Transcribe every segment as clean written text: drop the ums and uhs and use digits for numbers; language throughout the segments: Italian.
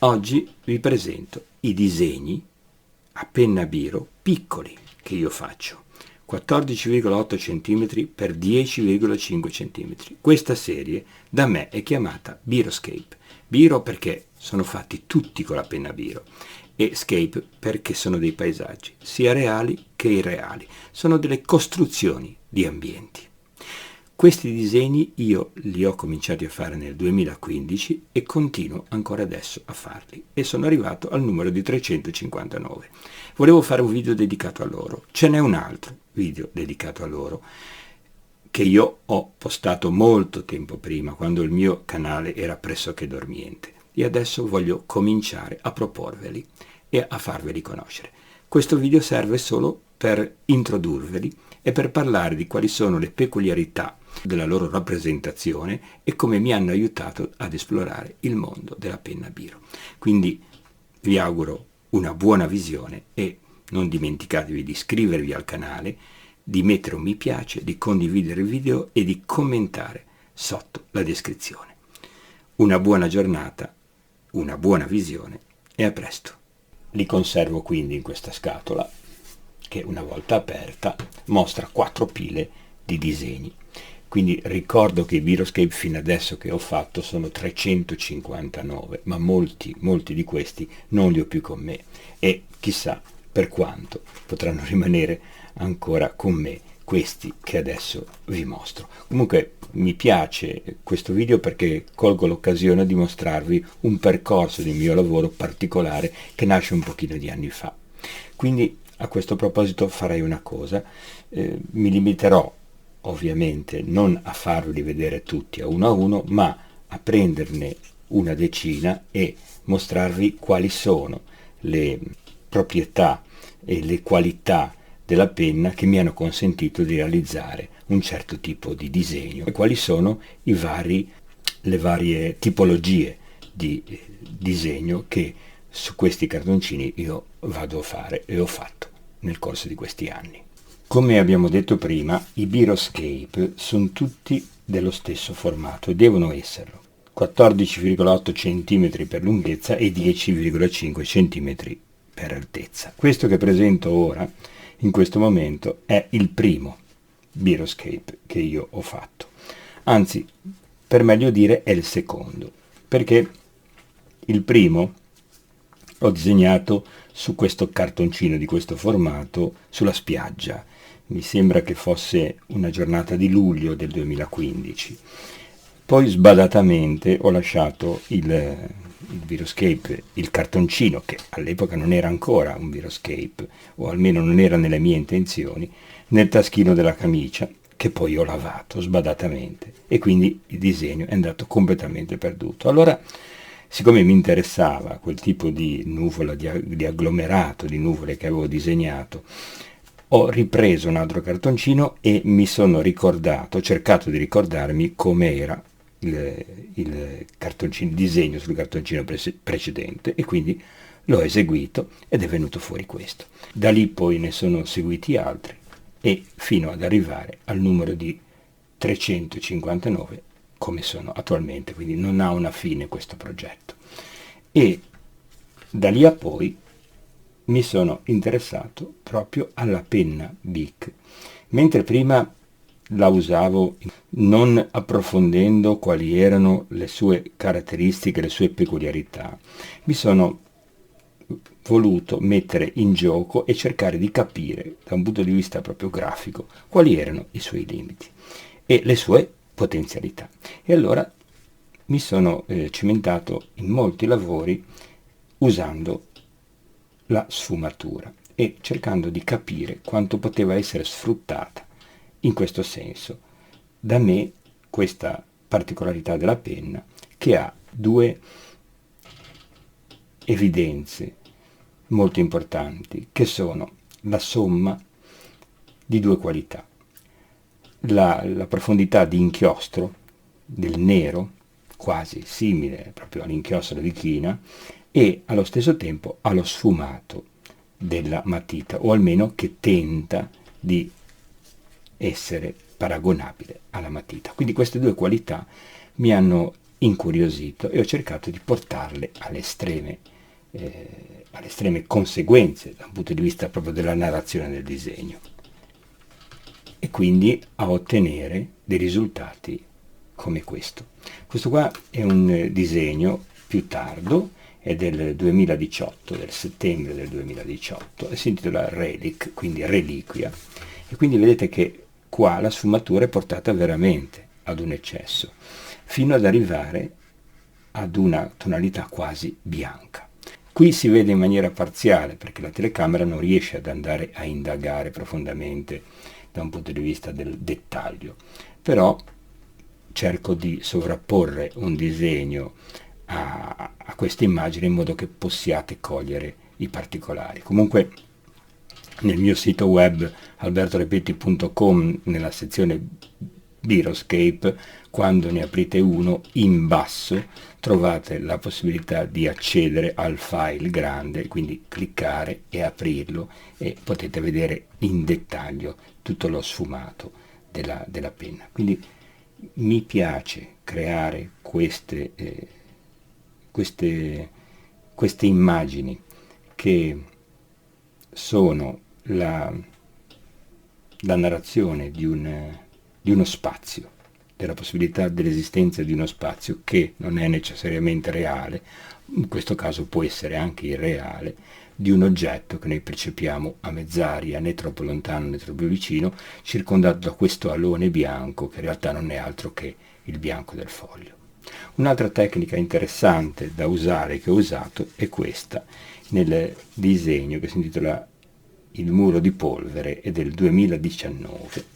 Oggi vi presento i disegni a penna biro piccoli che io faccio, 14,8 cm x 10,5 cm. Questa serie da me è chiamata Biroscape. Biro perché sono fatti tutti con la penna biro e scape perché sono dei paesaggi, sia reali che irreali. Sono delle costruzioni di ambienti. Questi disegni io li ho cominciati a fare nel 2015 e continuo ancora adesso a farli e sono arrivato al numero di 359. Volevo fare un video dedicato a loro. Ce n'è un altro video dedicato a loro che io ho postato molto tempo prima, quando il mio canale era pressoché dormiente, e adesso voglio cominciare a proporveli e a farveli conoscere. Questo video serve solo per introdurveli e per parlare di quali sono le peculiarità della loro rappresentazione e come mi hanno aiutato ad esplorare il mondo della penna biro. Quindi vi auguro una buona visione e non dimenticatevi di iscrivervi al canale, di mettere un mi piace, di condividere il video e di commentare sotto la descrizione. Una buona giornata, una buona visione e a presto. Li conservo quindi in questa scatola che una volta aperta mostra 4 pile di disegni. Quindi ricordo che i Biroscape fino adesso che ho fatto sono 359, ma molti di questi non li ho più con me e chissà per quanto potranno rimanere ancora con me questi che adesso vi mostro. Comunque mi piace questo video perché colgo l'occasione di mostrarvi un percorso del mio lavoro particolare che nasce un pochino di anni fa. Quindi a questo proposito farei una cosa, mi limiterò ovviamente non a farveli vedere tutti a uno, ma a prenderne una decina e mostrarvi quali sono le proprietà e le qualità della penna che mi hanno consentito di realizzare un certo tipo di disegno e quali sono le varie tipologie di disegno che su questi cartoncini io vado a fare e ho fatto nel corso di questi anni. Come abbiamo detto prima, i Biroscape sono tutti dello stesso formato e devono esserlo. 14,8 cm per lunghezza e 10,5 cm per altezza. Questo che presento ora, in questo momento, è il primo Biroscape che io ho fatto. Anzi, per meglio dire, è il secondo, perché il primo ho disegnato su questo cartoncino di questo formato sulla spiaggia. Mi sembra che fosse una giornata di luglio del 2015. Poi sbadatamente ho lasciato il Biroscape, il cartoncino, che all'epoca non era ancora un Biroscape, o almeno non era nelle mie intenzioni, nel taschino della camicia, che poi ho lavato sbadatamente, e quindi il disegno è andato completamente perduto. Allora, siccome mi interessava quel tipo di nuvola, di agglomerato di nuvole che avevo disegnato, ho ripreso un altro cartoncino e mi sono ricordato, ho cercato di ricordarmi come era il cartoncino, il disegno sul cartoncino precedente, e quindi l'ho eseguito ed è venuto fuori questo. Da lì poi ne sono seguiti altri e fino ad arrivare al numero di 359 come sono attualmente, quindi non ha una fine questo progetto. E da lì a poi mi sono interessato proprio alla penna Bic. Mentre prima la usavo non approfondendo quali erano le sue caratteristiche, le sue peculiarità, mi sono voluto mettere in gioco e cercare di capire da un punto di vista proprio grafico quali erano i suoi limiti e le sue potenzialità. E allora mi sono cimentato in molti lavori usando la sfumatura e cercando di capire quanto poteva essere sfruttata in questo senso da me questa particolarità della penna, che ha due evidenze molto importanti, che sono la somma di due qualità: la profondità di inchiostro del nero, quasi simile proprio all'inchiostro di china, e allo stesso tempo allo sfumato della matita, o almeno che tenta di essere paragonabile alla matita. Quindi queste due qualità mi hanno incuriosito e ho cercato di portarle alle estreme conseguenze dal punto di vista proprio della narrazione del disegno, e quindi a ottenere dei risultati come questo. Questo qua è un disegno più tardo, è del 2018, del settembre del 2018, e si intitola Relic, quindi reliquia, e quindi vedete che qua la sfumatura è portata veramente ad un eccesso, fino ad arrivare ad una tonalità quasi bianca. Qui si vede in maniera parziale, perché la telecamera non riesce ad andare a indagare profondamente da un punto di vista del dettaglio, però cerco di sovrapporre un disegno a questa immagine in modo che possiate cogliere i particolari. Comunque nel mio sito web albertorepetti.com, nella sezione Biroscape, quando ne aprite uno, in basso trovate la possibilità di accedere al file grande, quindi cliccare e aprirlo, e potete vedere in dettaglio tutto lo sfumato della penna. Quindi mi piace creare queste immagini che sono la narrazione di uno spazio, della possibilità dell'esistenza di uno spazio che non è necessariamente reale, in questo caso può essere anche irreale, di un oggetto che noi percepiamo a mezz'aria, né troppo lontano né troppo vicino, circondato da questo alone bianco che in realtà non è altro che il bianco del foglio. Un'altra tecnica interessante da usare, che ho usato, è questa nel disegno che si intitola Il muro di polvere, è del 2019.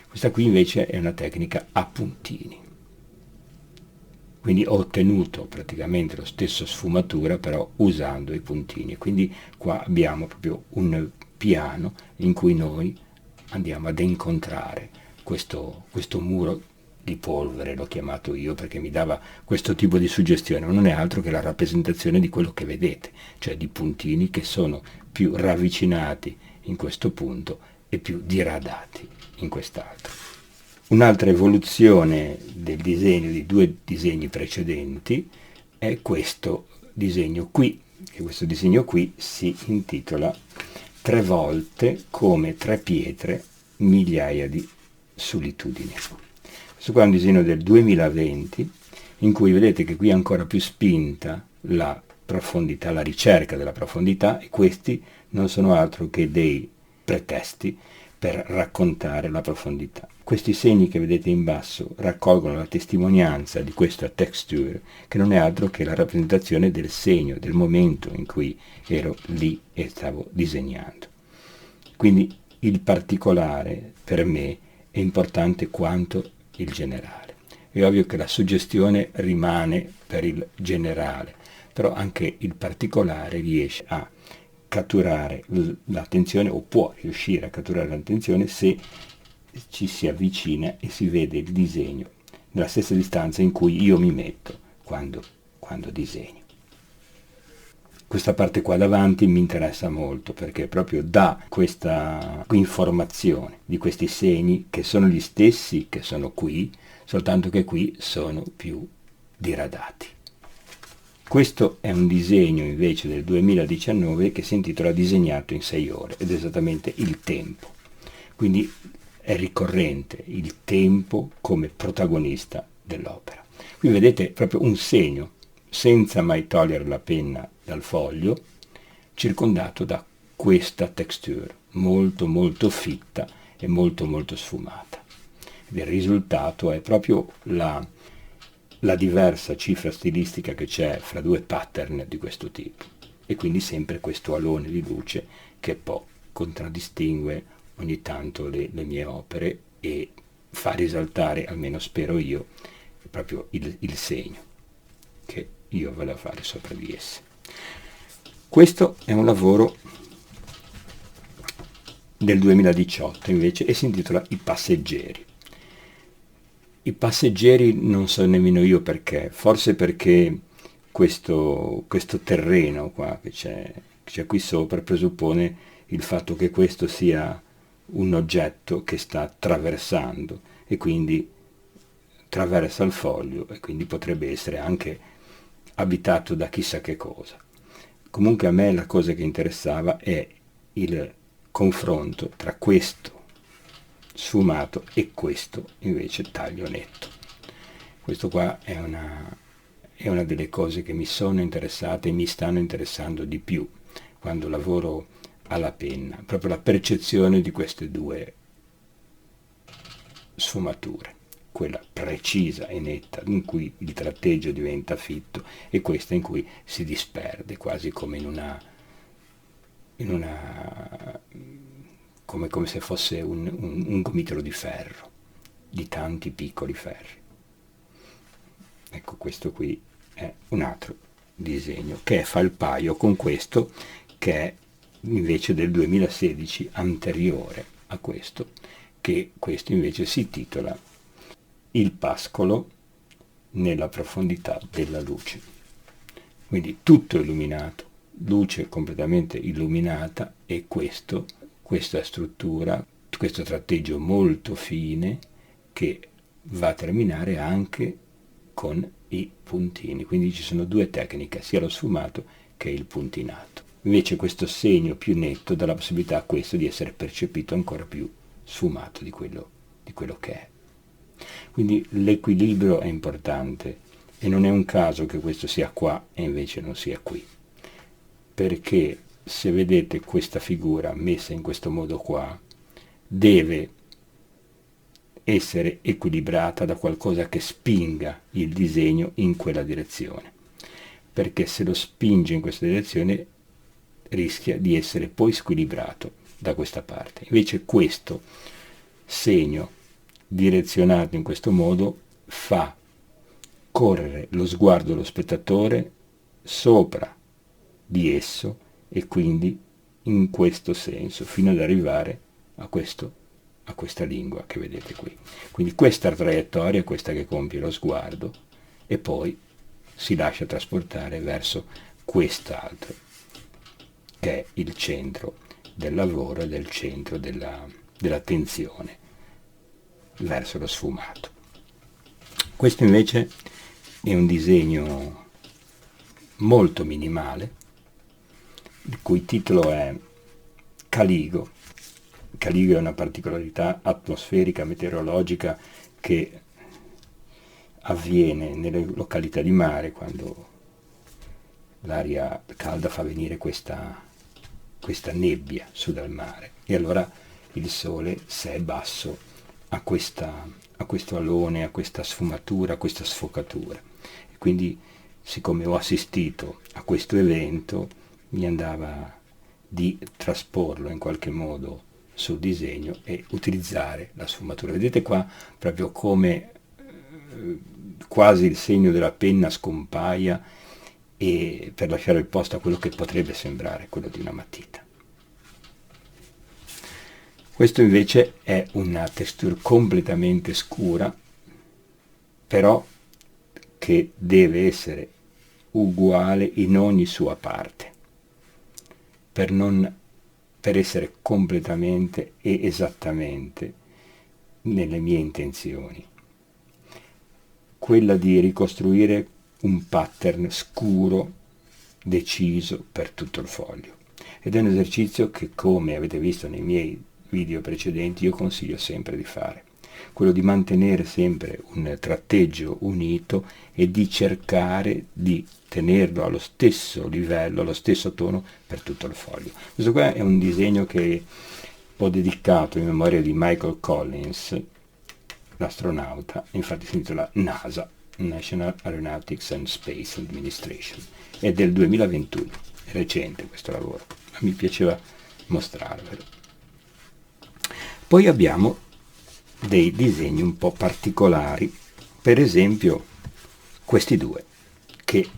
Questa qui invece è una tecnica a puntini, quindi ho ottenuto praticamente lo stesso sfumatura però usando i puntini, quindi qua abbiamo proprio un piano in cui noi andiamo ad incontrare questo muro di polvere, l'ho chiamato io perché mi dava questo tipo di suggestione, non è altro che la rappresentazione di quello che vedete, cioè di puntini che sono più ravvicinati in questo punto e più diradati in quest'altro. Un'altra evoluzione del disegno di due disegni precedenti è questo disegno qui, che questo disegno qui si intitola 3 volte come 3 pietre, migliaia di solitudini. Questo qua è un disegno del 2020 in cui vedete che qui è ancora più spinta la profondità, la ricerca della profondità, e questi non sono altro che dei pretesti per raccontare la profondità. Questi segni che vedete in basso raccolgono la testimonianza di questa texture, che non è altro che la rappresentazione del segno, del momento in cui ero lì e stavo disegnando. Quindi il particolare per me è importante quanto il generale. È ovvio che la suggestione rimane per il generale, però anche il particolare riesce a catturare l'attenzione, o può riuscire a catturare l'attenzione se ci si avvicina e si vede il disegno nella stessa distanza in cui io mi metto quando disegno. Questa parte qua davanti mi interessa molto perché proprio dà questa informazione di questi segni che sono gli stessi che sono qui, soltanto che qui sono più diradati. Questo è un disegno invece del 2019 che si intitola Disegnato in 6 ore ed è esattamente il tempo. Quindi è ricorrente il tempo come protagonista dell'opera. Qui vedete proprio un segno, senza mai togliere la penna dal foglio, circondato da questa texture molto molto fitta e molto molto sfumata. Ed il risultato è proprio la diversa cifra stilistica che c'è fra due pattern di questo tipo, e quindi sempre questo alone di luce che poi contraddistingue ogni tanto le mie opere e fa risaltare, almeno spero io, proprio il segno che io voglio fare sopra di esse. Questo è un lavoro del 2018 invece e si intitola I passeggeri. I passeggeri non so nemmeno io perché, forse perché questo terreno qua che c'è qui sopra presuppone il fatto che questo sia un oggetto che sta attraversando e quindi attraversa il foglio e quindi potrebbe essere anche abitato da chissà che cosa. Comunque a me la cosa che interessava è il confronto tra questo sfumato e questo invece taglio netto. Questo qua è una delle cose che mi sono interessate e mi stanno interessando di più quando lavoro alla penna, proprio la percezione di queste due sfumature, quella precisa e netta in cui il tratteggio diventa fitto e questa in cui si disperde quasi come come se fosse un gomitolo di ferro, di tanti piccoli ferri. Ecco, questo qui è un altro disegno che fa il paio con questo che è invece del 2016, anteriore a questo, che questo invece si titola Il pascolo nella profondità della luce. Quindi tutto illuminato, luce completamente illuminata e questa struttura, questo tratteggio molto fine che va a terminare anche con i puntini. Quindi ci sono due tecniche, sia lo sfumato che il puntinato. Invece questo segno più netto dà la possibilità a questo di essere percepito ancora più sfumato di quello che è. Quindi l'equilibrio è importante e non è un caso che questo sia qua e invece non sia qui, perché se vedete questa figura messa in questo modo qua, deve essere equilibrata da qualcosa che spinga il disegno in quella direzione, perché se lo spinge in questa direzione rischia di essere poi squilibrato da questa parte. Invece questo segno direzionato in questo modo fa correre lo sguardo dello spettatore sopra di esso e quindi in questo senso fino ad arrivare a questa lingua che vedete qui. Quindi questa traiettoria è questa che compie lo sguardo e poi si lascia trasportare verso quest'altro che è il centro del lavoro e del centro dell'attenzione verso lo sfumato. Questo invece è un disegno molto minimale, il cui titolo è Caligo. Caligo è una particolarità atmosferica, meteorologica che avviene nelle località di mare quando l'aria calda fa venire questa nebbia su dal mare e allora il sole, se è basso, ha questo alone, a questa sfumatura, a questa sfocatura. E quindi, siccome ho assistito a questo evento, mi andava di trasporlo in qualche modo sul disegno e utilizzare la sfumatura. Vedete qua proprio come quasi il segno della penna scompaia e per lasciare il posto a quello che potrebbe sembrare quello di una matita. Questo invece è una texture completamente scura, però che deve essere uguale in ogni sua parte, per essere completamente e esattamente nelle mie intenzioni. Quella di ricostruire un pattern scuro, deciso per tutto il foglio. Ed è un esercizio che, come avete visto nei miei video precedenti, io consiglio sempre di fare, quello di mantenere sempre un tratteggio unito e di cercare di tenerlo allo stesso livello, allo stesso tono per tutto il foglio. Questo qua è un disegno che ho dedicato in memoria di Michael Collins, l'astronauta, infatti si intitola NASA, National Aeronautics and Space Administration, è del 2021, è recente questo lavoro, ma mi piaceva mostrarvelo. Poi abbiamo dei disegni un po' particolari, per esempio questi due, che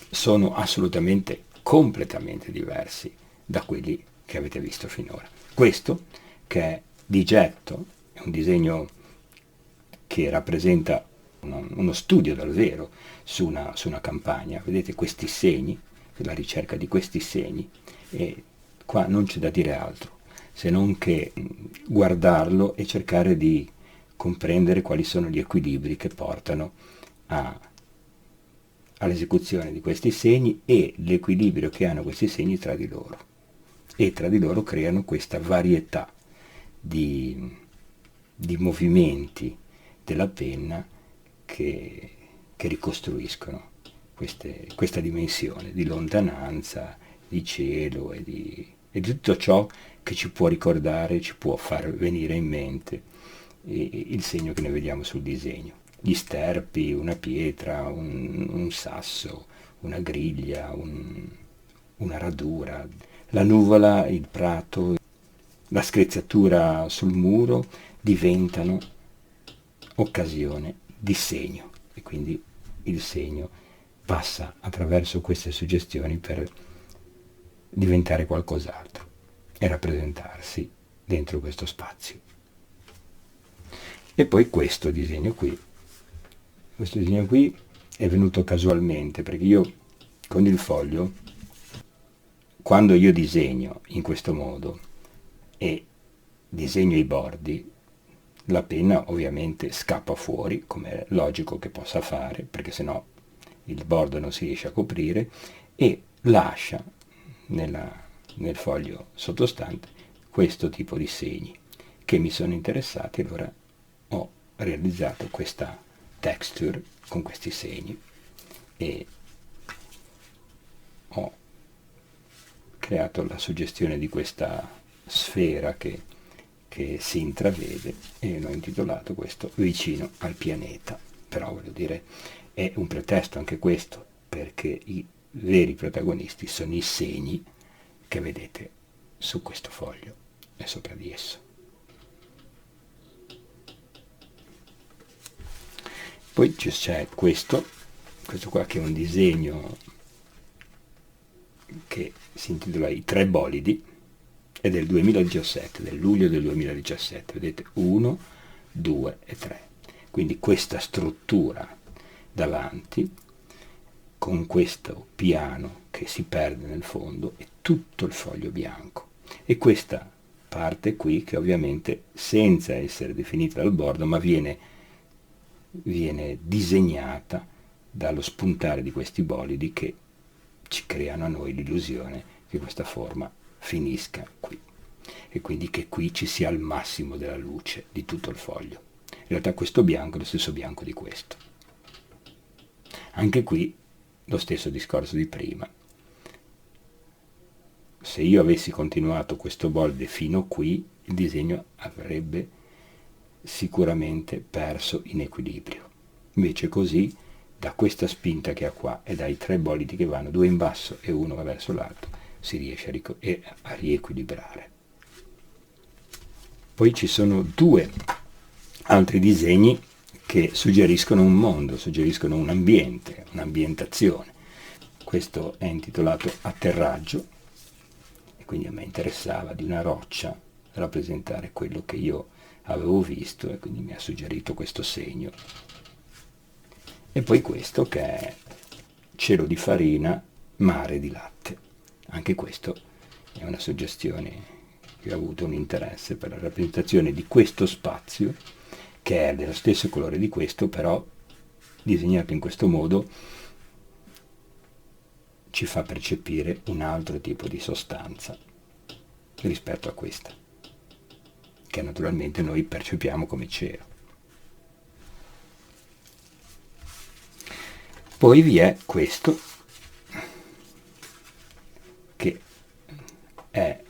sono assolutamente, completamente diversi da quelli che avete visto finora. Questo, che è di getto, è un disegno che rappresenta uno studio dal vero su una campagna. Vedete questi segni, la ricerca di questi segni, e qua non c'è da dire altro se non che guardarlo e cercare di comprendere quali sono gli equilibri che portano all'esecuzione di questi segni e l'equilibrio che hanno questi segni tra di loro. E tra di loro creano questa varietà di movimenti della penna che ricostruiscono questa dimensione di lontananza, di cielo e di tutto ciò che ci può ricordare, ci può far venire in mente il segno che noi vediamo sul disegno. Gli sterpi, una pietra, un sasso, una griglia, una radura, la nuvola, il prato, la screziatura sul muro diventano occasione di segno e quindi il segno passa attraverso queste suggestioni per diventare qualcos'altro e rappresentarsi dentro questo spazio. E poi questo disegno qui è venuto casualmente, perché io con il foglio, quando io disegno in questo modo e disegno i bordi, la penna ovviamente scappa fuori, come è logico che possa fare, perché sennò il bordo non si riesce a coprire, e lascia nel foglio sottostante questo tipo di segni che mi sono interessati. Allora ho realizzato questa texture con questi segni e ho creato la suggestione di questa sfera che si intravede e l'ho intitolato questo Vicino al pianeta. Però voglio dire, è un pretesto anche questo, perché i veri protagonisti sono i segni che vedete su questo foglio e sopra di esso. Poi c'è questo qua che è un disegno che si intitola I tre bolidi, è del 2017, del luglio del 2017, vedete 1, 2 e 3. Quindi questa struttura davanti, con questo piano che si perde nel fondo, e tutto il foglio bianco. E questa parte qui che ovviamente senza essere definita dal bordo, ma viene disegnata dallo spuntare di questi bolidi che ci creano a noi l'illusione che questa forma finisca qui e quindi che qui ci sia il massimo della luce di tutto il foglio. In realtà questo bianco è lo stesso bianco di questo. Anche qui lo stesso discorso di prima. Se io avessi continuato questo bolide fino qui, il disegno avrebbe sicuramente perso in equilibrio. Invece così, da questa spinta che ha qua e dai tre bolidi che vanno, due in basso e uno verso l'alto, si riesce a riequilibrare. Poi ci sono due altri disegni che suggeriscono un mondo, suggeriscono un ambiente, un'ambientazione. Questo è intitolato Atterraggio e quindi a me interessava di una roccia rappresentare quello che io avevo visto e quindi mi ha suggerito questo segno. E poi questo che è Cielo di farina, mare di latte. Anche questo è una suggestione che ha avuto un interesse per la rappresentazione di questo spazio, che è dello stesso colore di questo, però disegnato in questo modo ci fa percepire un altro tipo di sostanza rispetto a questa, che naturalmente noi percepiamo come cielo. Poi vi è questo, che è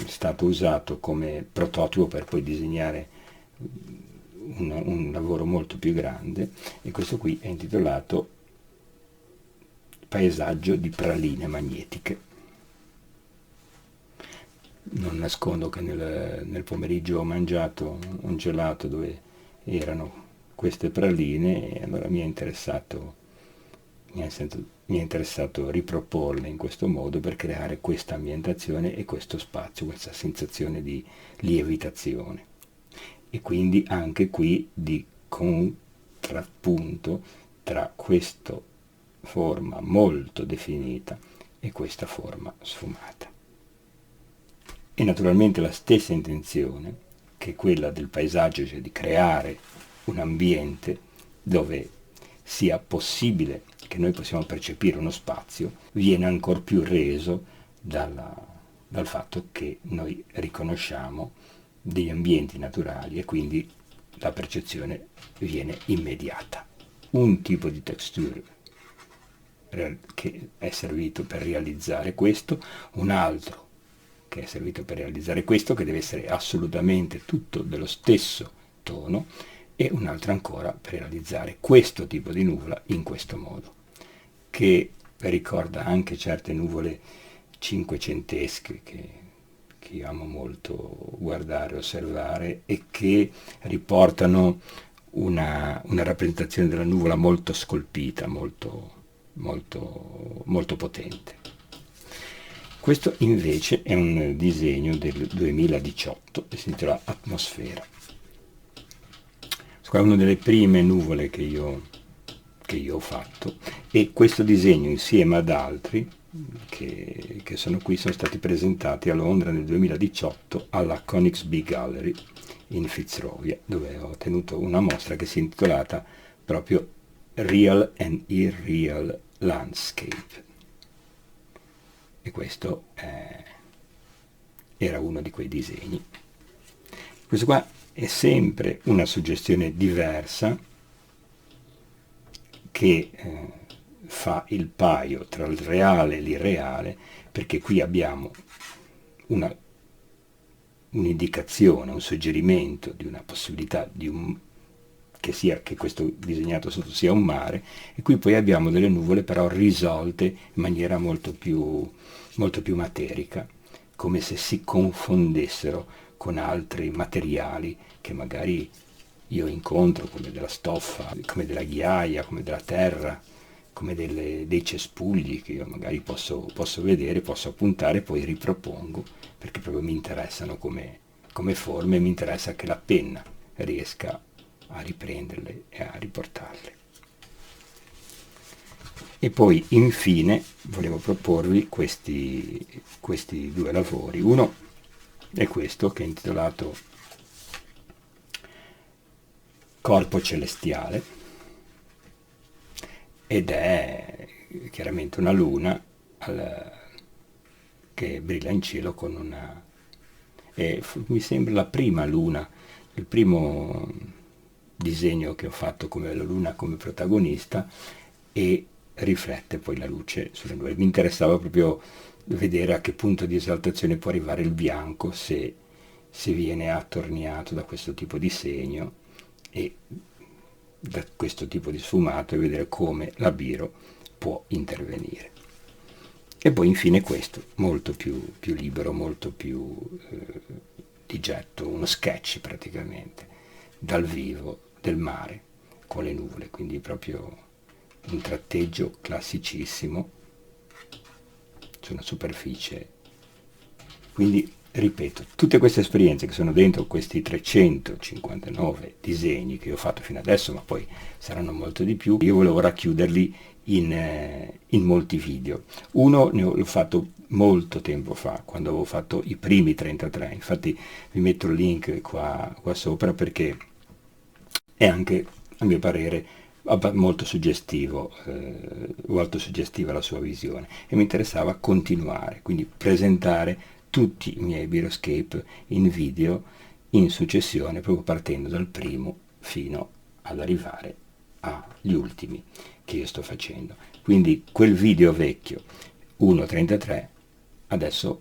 stato usato come prototipo per poi disegnare un lavoro molto più grande, e questo qui è intitolato Paesaggio di praline magnetiche. Non nascondo che nel pomeriggio ho mangiato un gelato dove erano queste praline e allora mi è interessato riproporle in questo modo per creare questa ambientazione e questo spazio, questa sensazione di lievitazione. E quindi anche qui di contrappunto tra questa forma molto definita e questa forma sfumata. E naturalmente la stessa intenzione che è quella del paesaggio, cioè di creare un ambiente dove sia possibile che noi possiamo percepire uno spazio, viene ancor più reso dal fatto che noi riconosciamo degli ambienti naturali e quindi la percezione viene immediata. Un tipo di texture che è servito per realizzare questo, un altro che è servito per realizzare questo, che deve essere assolutamente tutto dello stesso tono, e un altro ancora per realizzare questo tipo di nuvola in questo modo, che ricorda anche certe nuvole cinquecentesche che io amo molto guardare, osservare, e che riportano una rappresentazione della nuvola molto scolpita, molto potente. Questo invece è un disegno del 2018 e si intitola Atmosfera. Questa è una delle prime nuvole che io ho fatto, e questo disegno insieme ad altri che sono qui sono stati presentati a Londra nel 2018 alla Coningsby Gallery in Fitzrovia, dove ho tenuto una mostra che si è intitolata proprio Real and Irreal Landscape, e questo era uno di quei disegni. Questo qua è sempre una suggestione diversa che fa il paio tra il reale e l'irreale, perché qui abbiamo un'indicazione, un suggerimento di una possibilità che questo disegnato sotto sia un mare, e qui poi abbiamo delle nuvole però risolte in maniera molto più materica, come se si confondessero con altri materiali che magari io incontro, come della stoffa, come della ghiaia, come della terra, come dei cespugli che io magari posso vedere, posso appuntare e poi ripropongo, perché proprio mi interessano come forme, e mi interessa che la penna riesca a riprenderle e a riportarle. E poi infine volevo proporvi questi due lavori. Uno è questo, che è intitolato Corpo celestiale, ed è chiaramente una luna che brilla in cielo con mi sembra la prima luna, il primo disegno che ho fatto come la luna come protagonista, e riflette poi la luce sulle nuvole. Mi interessava proprio vedere a che punto di esaltazione può arrivare il bianco se viene attorniato da questo tipo di segno e da questo tipo di sfumato, e vedere come la biro può intervenire. E poi infine questo, molto più libero, molto più di getto, uno sketch praticamente, dal vivo del mare con le nuvole, quindi proprio un tratteggio classicissimo su una superficie. Quindi, ripeto, tutte queste esperienze che sono dentro questi 359 disegni che ho fatto fino adesso, ma poi saranno molto di più, io volevo racchiuderli in molti video. Uno l'ho fatto molto tempo fa, quando avevo fatto i primi 33, infatti vi metto il link qua sopra, perché è anche, a mio parere, molto suggestivo, molto suggestiva la sua visione, e mi interessava continuare, quindi presentare tutti i miei Biroscape in video in successione, proprio partendo dal primo fino ad arrivare agli ultimi che io sto facendo. Quindi quel video vecchio 1.33 adesso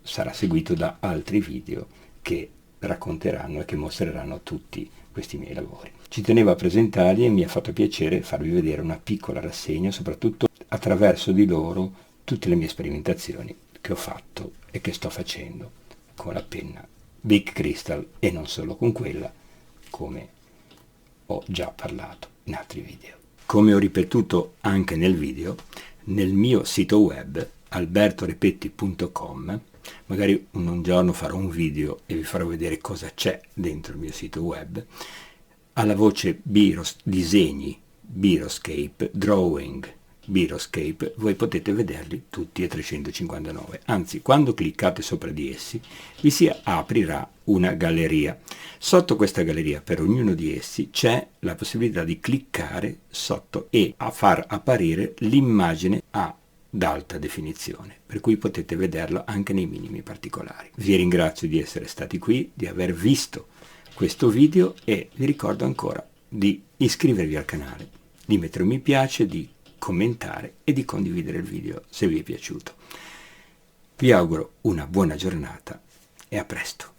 sarà seguito da altri video che racconteranno e che mostreranno tutti questi miei lavori. Ci tenevo a presentarli e mi ha fatto piacere farvi vedere una piccola rassegna, soprattutto attraverso di loro tutte le mie sperimentazioni che ho fatto e che sto facendo con la penna Big Crystal, e non solo con quella, come ho già parlato in altri video. Come ho ripetuto anche nel video, nel mio sito web albertorepetti.com, magari un giorno farò un video e vi farò vedere cosa c'è dentro il mio sito web, alla voce disegni, Biroscape, drawing Biroscape, voi potete vederli tutti e 359. Anzi, quando cliccate sopra di essi, vi si aprirà una galleria. Sotto questa galleria, per ognuno di essi, c'è la possibilità di cliccare sotto e a far apparire l'immagine ad alta definizione, per cui potete vederlo anche nei minimi particolari. Vi ringrazio di essere stati qui, di aver visto questo video e vi ricordo ancora di iscrivervi al canale, di mettere un mi piace, di commentare e di condividere il video se vi è piaciuto. Vi auguro una buona giornata e a presto.